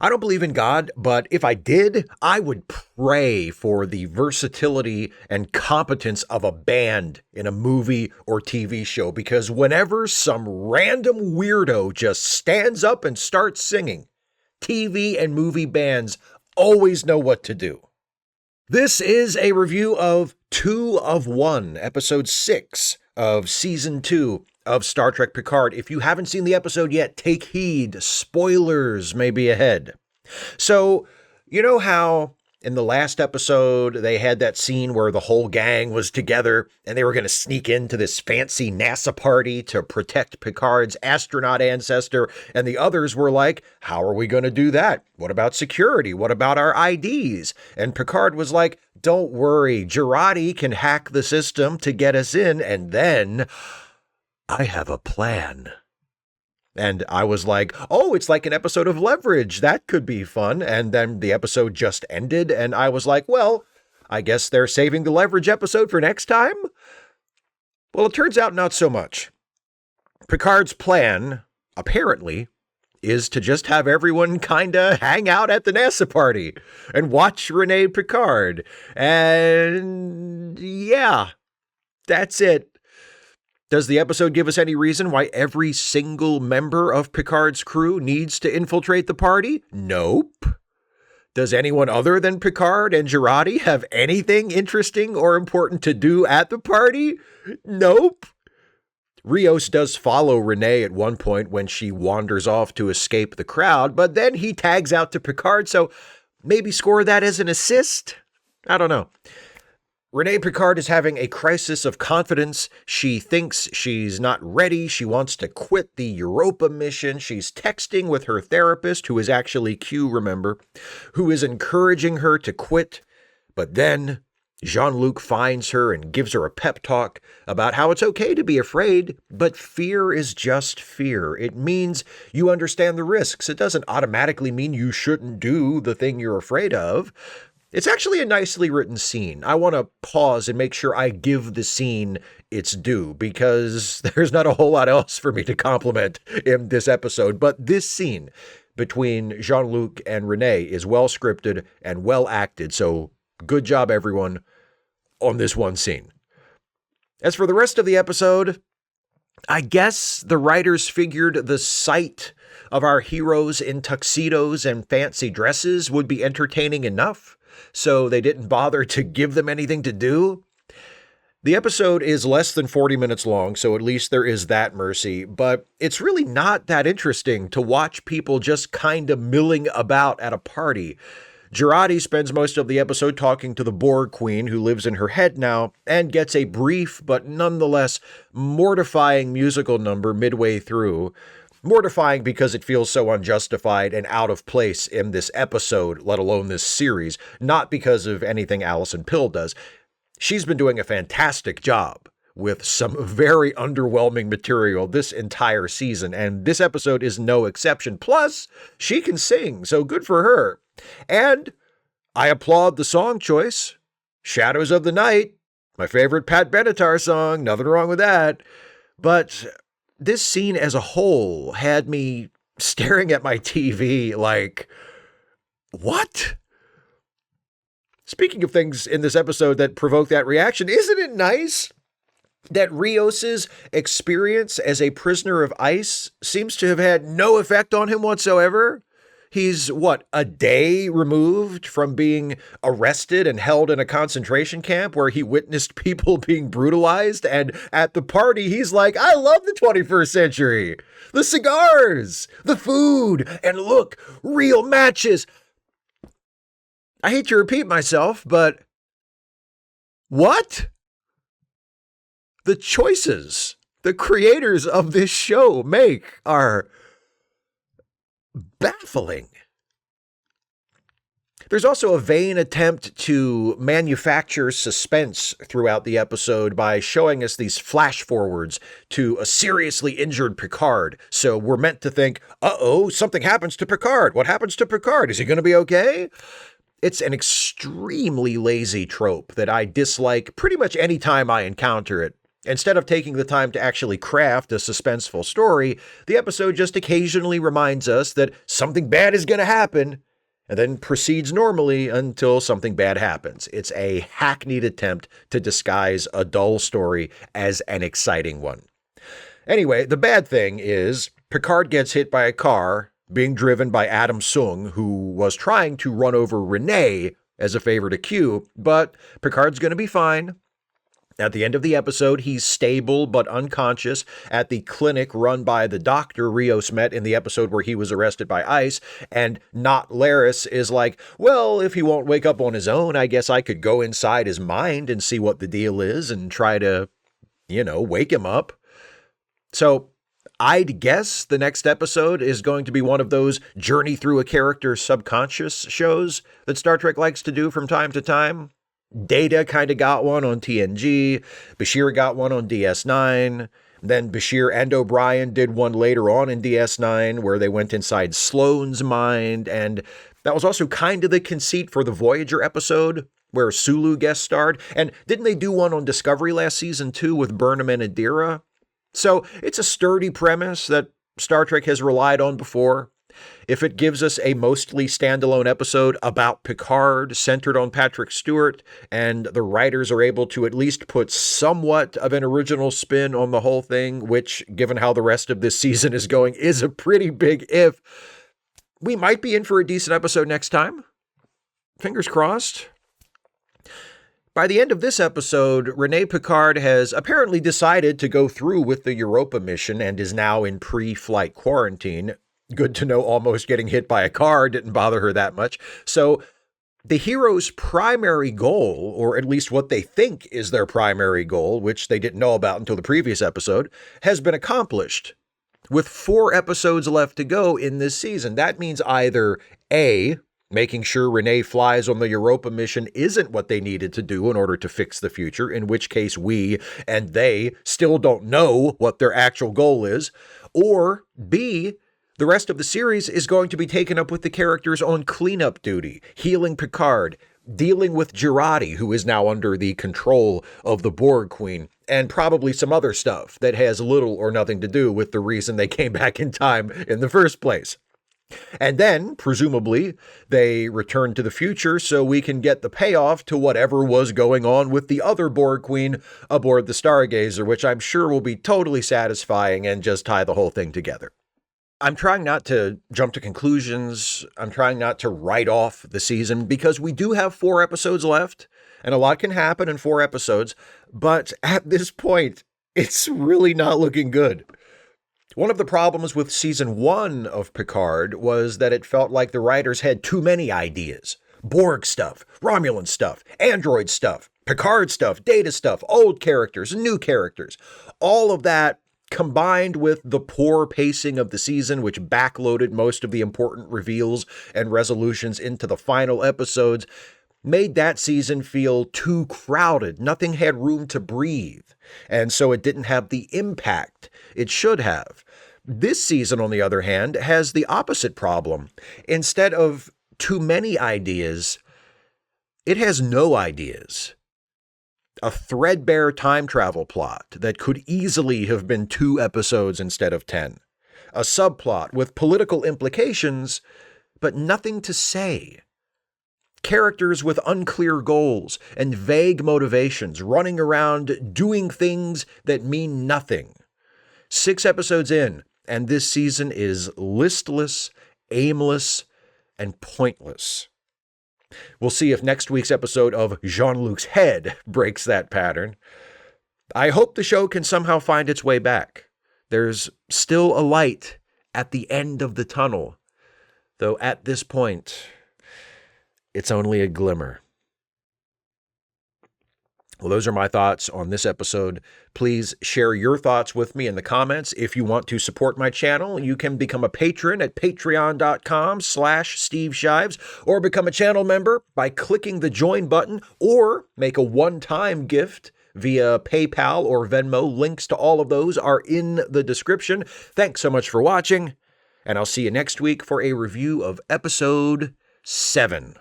I don't believe in God, but if I did, I would pray for the versatility and competence of a band in a movie or TV show, because whenever some random weirdo just stands up and starts singing, TV and movie bands always know what to do. This is a review of 2 of 1, episode 6 of season 2 of Star Trek Picard. If you haven't seen the episode yet, take heed. Spoilers may be ahead. So, you know how in the last episode they had that scene where the whole gang was together and they were going to sneak into this fancy NASA party to protect Picard's astronaut ancestor, and the others were like, how are we going to do that? What about security? What about our IDs? And Picard was like, don't worry, Jurati can hack the system to get us in, and then I have a plan. And I was like, oh, it's like an episode of Leverage. That could be fun. And then the episode just ended, and I was like, well, I guess they're saving the Leverage episode for next time? Well, it turns out not so much. Picard's plan, apparently, is to just have everyone kinda hang out at the NASA party and watch Rene Picard. And yeah, that's it. Does the episode give us any reason why every single member of Picard's crew needs to infiltrate the party? Nope. Does anyone other than Picard and Jurati have anything interesting or important to do at the party? Nope. Rios does follow Renee at one point when she wanders off to escape the crowd, but then he tags out to Picard, so maybe score that as an assist? I don't know. Renee Picard is having a crisis of confidence. She thinks she's not ready. She wants to quit the Europa mission. She's texting with her therapist, who is actually Q, remember, who is encouraging her to quit. But then Jean-Luc finds her and gives her a pep talk about how it's okay to be afraid, but fear is just fear. It means you understand the risks. It doesn't automatically mean you shouldn't do the thing you're afraid of. It's actually a nicely written scene. I want to pause and make sure I give the scene its due, because there's not a whole lot else for me to compliment in this episode. But this scene between Jean-Luc and Renee is well scripted and well acted. So good job, everyone, on this one scene. As for the rest of the episode, I guess the writers figured the sight of our heroes in tuxedos and fancy dresses would be entertaining enough, so they didn't bother to give them anything to do. The episode is less than 40 minutes long, so at least there is that mercy, but it's really not that interesting to watch people just kind of milling about at a party. Jurati spends most of the episode talking to the Borg Queen, who lives in her head now, and gets a brief but nonetheless mortifying musical number midway through. Mortifying because it feels so unjustified and out of place in this episode, let alone this series, not because of anything Alison Pill does. She's been doing a fantastic job with some very underwhelming material this entire season, and this episode is no exception. Plus, she can sing, so good for her. And I applaud the song choice. Shadows of the Night, my favorite Pat Benatar song, nothing wrong with that. But this scene as a whole had me staring at my TV like, what? Speaking of things in this episode that provoke that reaction, isn't it nice that Rios's experience as a prisoner of ice seems to have had no effect on him whatsoever? He's, a day removed from being arrested and held in a concentration camp where he witnessed people being brutalized, and at the party he's like, I love the 21st century. The cigars, the food, and look, real matches. I hate to repeat myself, but what? The choices the creators of this show make are baffling. There's also a vain attempt to manufacture suspense throughout the episode by showing us these flash forwards to a seriously injured Picard. So we're meant to think, uh-oh, something happens to Picard. What happens to Picard? Is he going to be okay? It's an extremely lazy trope that I dislike pretty much any time I encounter it. Instead of taking the time to actually craft a suspenseful story, the episode just occasionally reminds us that something bad is going to happen, and then proceeds normally until something bad happens. It's a hackneyed attempt to disguise a dull story as an exciting one. Anyway, the bad thing is Picard gets hit by a car being driven by Adam Sung, who was trying to run over Renee as a favor to Q, but Picard's going to be fine. At the end of the episode, he's stable but unconscious at the clinic run by the doctor Rios met in the episode where he was arrested by ICE, and Not Laris is like, well, if he won't wake up on his own, I guess I could go inside his mind and see what the deal is and try to, wake him up. So I'd guess the next episode is going to be one of those journey through a character's subconscious shows that Star Trek likes to do from time to time. Data kind of got one on TNG, Bashir got one on DS9, then Bashir and O'Brien did one later on in DS9 where they went inside Sloane's mind, and that was also kind of the conceit for the Voyager episode where Sulu guest starred, and didn't they do one on Discovery last season too with Burnham and Adira? So it's a sturdy premise that Star Trek has relied on before. If it gives us a mostly standalone episode about Picard centered on Patrick Stewart, and the writers are able to at least put somewhat of an original spin on the whole thing, which, given how the rest of this season is going, is a pretty big if, we might be in for a decent episode next time. Fingers crossed. By the end of this episode, Rene Picard has apparently decided to go through with the Europa mission and is now in pre-flight quarantine. Good to know almost getting hit by a car didn't bother her that much. So the hero's primary goal, or at least what they think is their primary goal, which they didn't know about until the previous episode, has been accomplished. With 4 episodes left to go in this season, that means either A, making sure Renee flies on the Europa mission isn't what they needed to do in order to fix the future, in which case we and they still don't know what their actual goal is, or B, the rest of the series is going to be taken up with the characters on cleanup duty, healing Picard, dealing with Jurati, who is now under the control of the Borg Queen, and probably some other stuff that has little or nothing to do with the reason they came back in time in the first place. And then, presumably, they return to the future so we can get the payoff to whatever was going on with the other Borg Queen aboard the Stargazer, which I'm sure will be totally satisfying and just tie the whole thing together. I'm trying not to jump to conclusions. I'm trying not to write off the season because we do have 4 episodes left, and a lot can happen in 4 episodes, but at this point, it's really not looking good. One of the problems with season 1 of Picard was that it felt like the writers had too many ideas. Borg stuff, Romulan stuff, android stuff, Picard stuff, Data stuff, old characters, new characters. All of that combined with the poor pacing of the season, which backloaded most of the important reveals and resolutions into the final episodes, made that season feel too crowded. Nothing had room to breathe, and so it didn't have the impact it should have. This season, on the other hand, has the opposite problem. Instead of too many ideas, it has no ideas. A threadbare time travel plot that could easily have been 2 episodes instead of 10. A subplot with political implications, but nothing to say. Characters with unclear goals and vague motivations running around doing things that mean nothing. 6 episodes in, and this season is listless, aimless, and pointless. We'll see if next week's episode of Jean-Luc's Head breaks that pattern. I hope the show can somehow find its way back. There's still a light at the end of the tunnel, though at this point, it's only a glimmer. Well, those are my thoughts on this episode. Please share your thoughts with me in the comments. If you want to support my channel, you can become a patron at patreon.com/Steve Shives, or become a channel member by clicking the join button, or make a one-time gift via PayPal or Venmo. Links to all of those are in the description. Thanks so much for watching, and I'll see you next week for a review of episode 7.